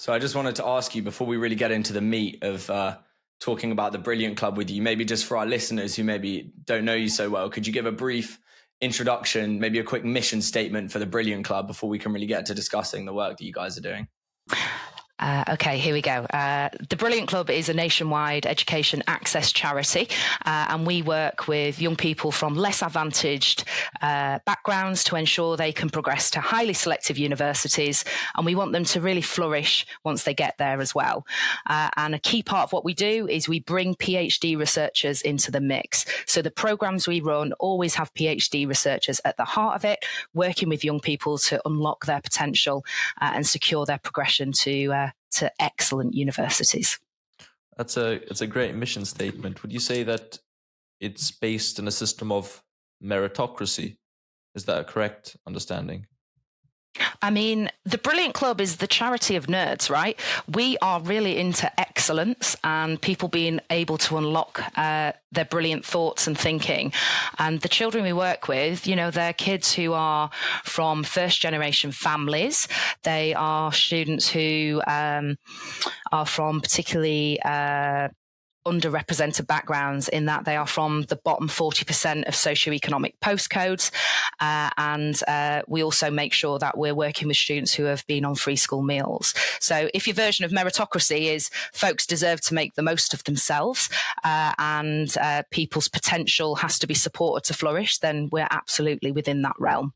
So I just wanted to ask you, before we really get into the meat of talking about the Brilliant Club with you, maybe just for our listeners who maybe don't know you so well, could you give a brief introduction, maybe a quick mission statement for the Brilliant Club before we can really get to discussing the work that you guys are doing? Okay, here we go. The Brilliant Club is a nationwide education access charity, and we work with young people from less advantaged backgrounds to ensure they can progress to highly selective universities, and we want them to really flourish once they get there as well. And a key part of what we do is we bring PhD researchers into the mix. So the programs we run always have PhD researchers at the heart of it, working with young people to unlock their potential and secure their progression to excellent universities. That's a great mission statement. Would you say that it's based in a system of meritocracy? Is that a correct understanding? I mean, the Brilliant Club is the charity of nerds, right? We are really into excellence and people being able to unlock their brilliant thoughts and thinking. And the children we work with, you know, they're kids who are from first generation families. They are students who are from particularly underrepresented backgrounds, in that they are from the bottom 40% of socioeconomic postcodes. And we also make sure that we're working with students who have been on free school meals. So if your version of meritocracy is folks deserve to make the most of themselves and people's potential has to be supported to flourish, then we're absolutely within that realm.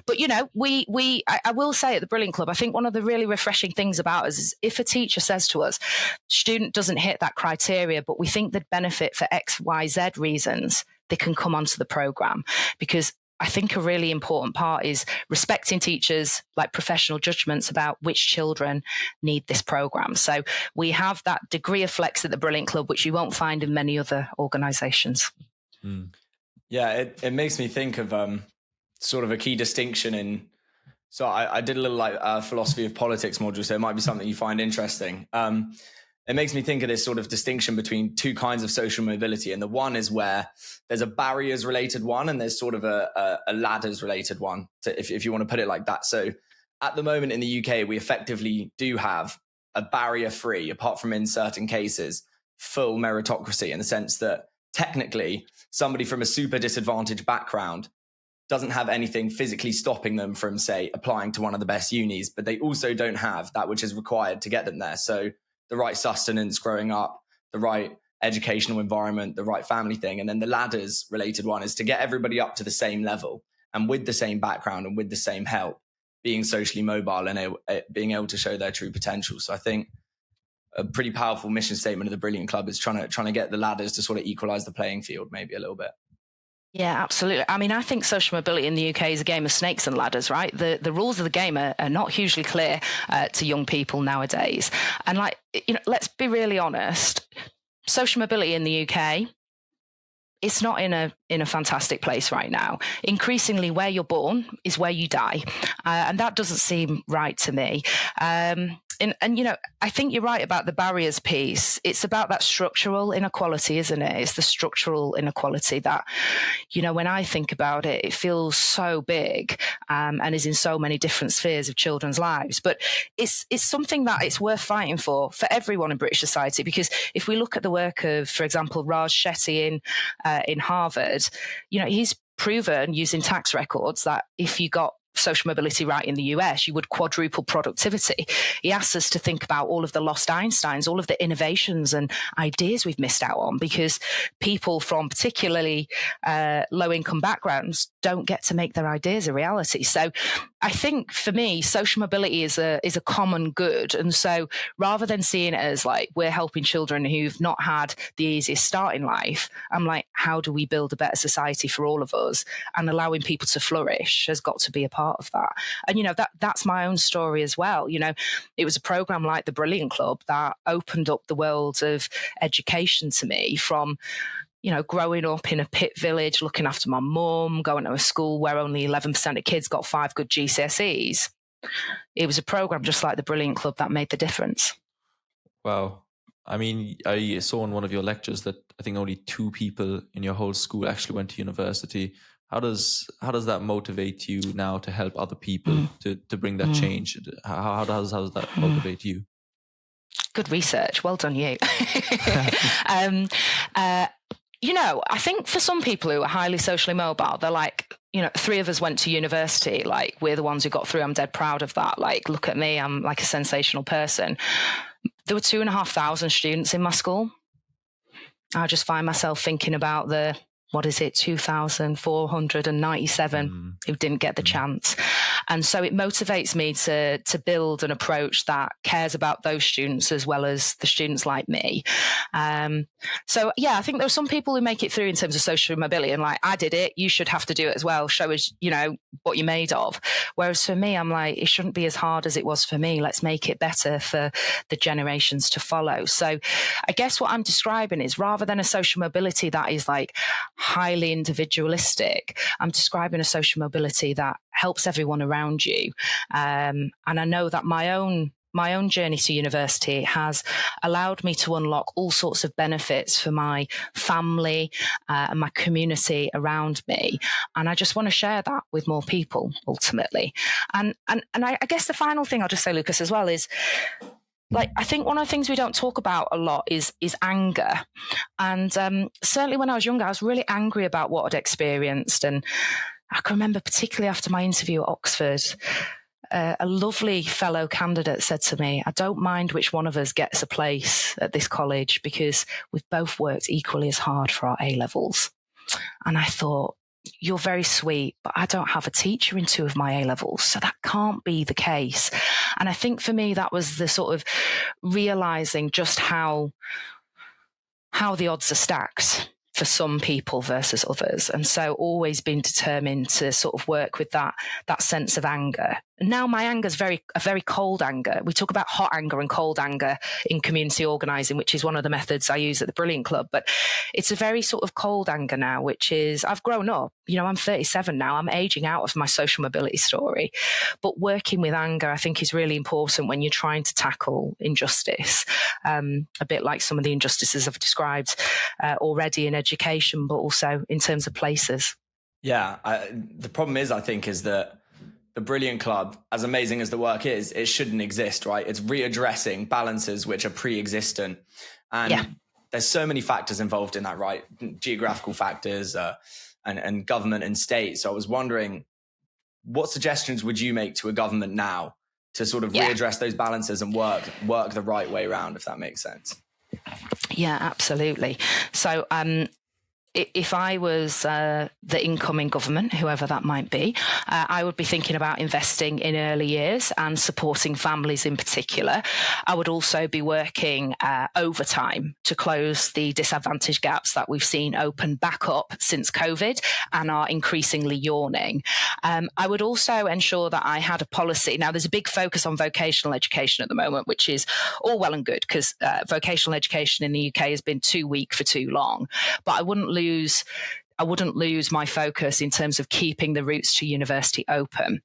But, you know, I will say at the Brilliant Club, I think one of the really refreshing things about us is if a teacher says to us, student doesn't hit that criteria, but we think they'd benefit for X, Y, Z reasons, they can come onto the programme. Because I think a really important part is respecting teachers' like professional judgments about which children need this programme. So we have that degree of flex at the Brilliant Club, which you won't find in many other organisations. Yeah, it makes me think of sort of a key distinction in. So I did a little philosophy of politics module, so it might be something you find interesting. It makes me think of this sort of distinction between two kinds of social mobility. And the one is where there's a barriers related one and there's sort of a ladders related one, if you want to put it like that. So at the moment in the UK, we effectively do have a barrier free, apart from in certain cases, full meritocracy, in the sense that technically somebody from a super disadvantaged background doesn't have anything physically stopping them from, say, applying to one of the best unis, but they also don't have that which is required to get them there. So the right sustenance growing up, the right educational environment, the right family thing. And then the ladders related one is to get everybody up to the same level and with the same background and with the same help, being socially mobile and being able to show their true potential. So I think a pretty powerful mission statement of the Brilliant Club is trying to get the ladders to sort of equalize the playing field maybe a little bit. Yeah, absolutely. I mean, I think social mobility in the UK is a game of snakes and ladders, right? The rules of the game are not hugely clear to young people nowadays. And like, you know, let's be really honest, social mobility in the UK, it's not in a fantastic place right now. Increasingly, where you're born is where you die. And that doesn't seem right to me. And, you know, I think you're right about the barriers piece. It's about that structural inequality, isn't it? It's the structural inequality that, you know, when I think about it, it feels so big and is in so many different spheres of children's lives. But it's something that it's worth fighting for everyone in British society, because if we look at the work of, for example, Raj Shetty in Harvard, you know, he's proven using tax records that if you got social mobility right in the US, you would quadruple productivity. He asks us to think about all of the lost Einsteins, all of the innovations and ideas we've missed out on because people from particularly low-income backgrounds don't get to make their ideas a reality. So I think for me, social mobility is a common good. And so rather than seeing it as like we're helping children who've not had the easiest start in life, I'm like, how do we build a better society for all of us? And allowing people to flourish has got to be a part of that. And, you know, that's my own story as well. You know, it was a program like the Brilliant Club that opened up the world of education to me from, you know, growing up in a pit village, looking after my mum, going to a school where only 11% of kids got 5 good GCSEs. It was a program just like the Brilliant Club that made the difference. Wow. I mean, I saw in one of your lectures that I think only 2 people in your whole school actually went to university. How does that motivate you now to help other people to bring that change? How does that motivate you? Good research. Well done, you. I think for some people who are highly socially mobile, they're like, 3 of us went to university. Like, we're the ones who got through. I'm dead proud of that. Like, look at me. I'm like a sensational person. There were 2,500 students in my school. I just find myself thinking about 2,497 who didn't get the chance. And so it motivates me to build an approach that cares about those students as well as the students like me. I think there are some people who make it through in terms of social mobility, and like, I did it, you should have to do it as well. Show us, what you're made of. Whereas for me, I'm like, it shouldn't be as hard as it was for me. Let's make it better for the generations to follow. So I guess what I'm describing is, rather than a social mobility that is like highly individualistic, I'm describing a social mobility that helps everyone around you. And I know that my own journey to university has allowed me to unlock all sorts of benefits for my family and my community around me. And I just want to share that with more people, ultimately. And I guess the final thing I'll just say, Lucas, as well, is, like, I think one of the things we don't talk about a lot is anger. And certainly when I was younger, I was really angry about what I'd experienced. And I can remember, particularly after my interview at Oxford, a lovely fellow candidate said to me, I don't mind which one of us gets a place at this college because we've both worked equally as hard for our A-levels. And I thought, you're very sweet, but I don't have a teacher in 2 of my A-levels, so that can't be the case. And I think for me, that was the sort of realizing just how the odds are stacked for some people versus others. And so always been determined to sort of work with that sense of anger. And now my anger is a very cold anger. We talk about hot anger and cold anger in community organising, which is one of the methods I use at the Brilliant Club. But it's a very sort of cold anger now, which is, I've grown up. I'm 37 now. I'm aging out of my social mobility story. But working with anger, I think, is really important when you're trying to tackle injustice, a bit like some of the injustices I've described already in education, but also in terms of places. Yeah, the problem is that the Brilliant Club, as amazing as the work is, it shouldn't exist, right? It's readdressing balances which are pre-existent. And there's so many factors involved in that, right? Geographical factors and government and state. So I was wondering, what suggestions would you make to a government now to sort of readdress those balances and work the right way around, if that makes sense? Yeah, absolutely. So if I was the incoming government, whoever that might be, I would be thinking about investing in early years and supporting families in particular. I would also be working overtime to close the disadvantage gaps that we've seen open back up since COVID and are increasingly yawning. I would also ensure that I had a policy. Now, there's a big focus on vocational education at the moment, which is all well and good because vocational education in the UK has been too weak for too long. But I wouldn't lose my focus in terms of keeping the routes to university open.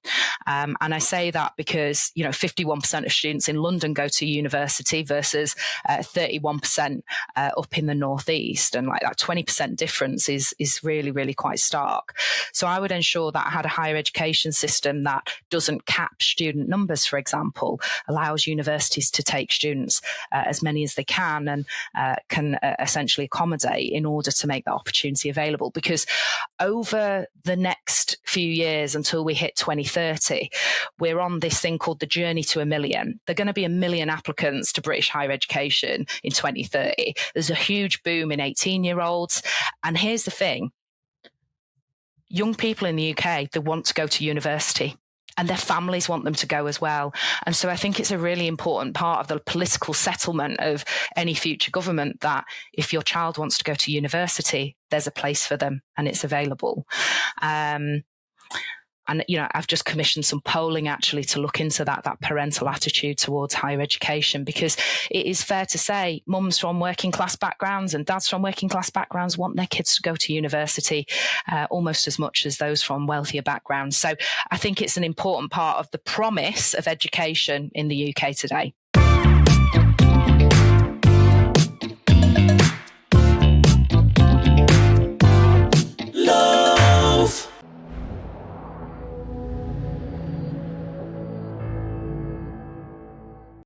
And I say that because, 51% of students in London go to university versus 31% up in the Northeast. And like that 20% difference is really, really quite stark. So I would ensure that I had a higher education system that doesn't cap student numbers, for example, allows universities to take students as many as they can and can essentially accommodate in order to make that opportunity available. Because over the next few years until we hit 2030, we're on this thing called the journey to 1 million. There are going to be 1 million applicants to British higher education in 2030. There's a huge boom in 18-year-olds. And here's the thing. Young people in the UK, they want to go to university. And their families want them to go as well. And so I think it's a really important part of the political settlement of any future government that if your child wants to go to university, there's a place for them and it's available. And, I've just commissioned some polling actually to look into that parental attitude towards higher education, because it is fair to say mums from working class backgrounds and dads from working class backgrounds want their kids to go to university almost as much as those from wealthier backgrounds. So I think it's an important part of the promise of education in the UK today.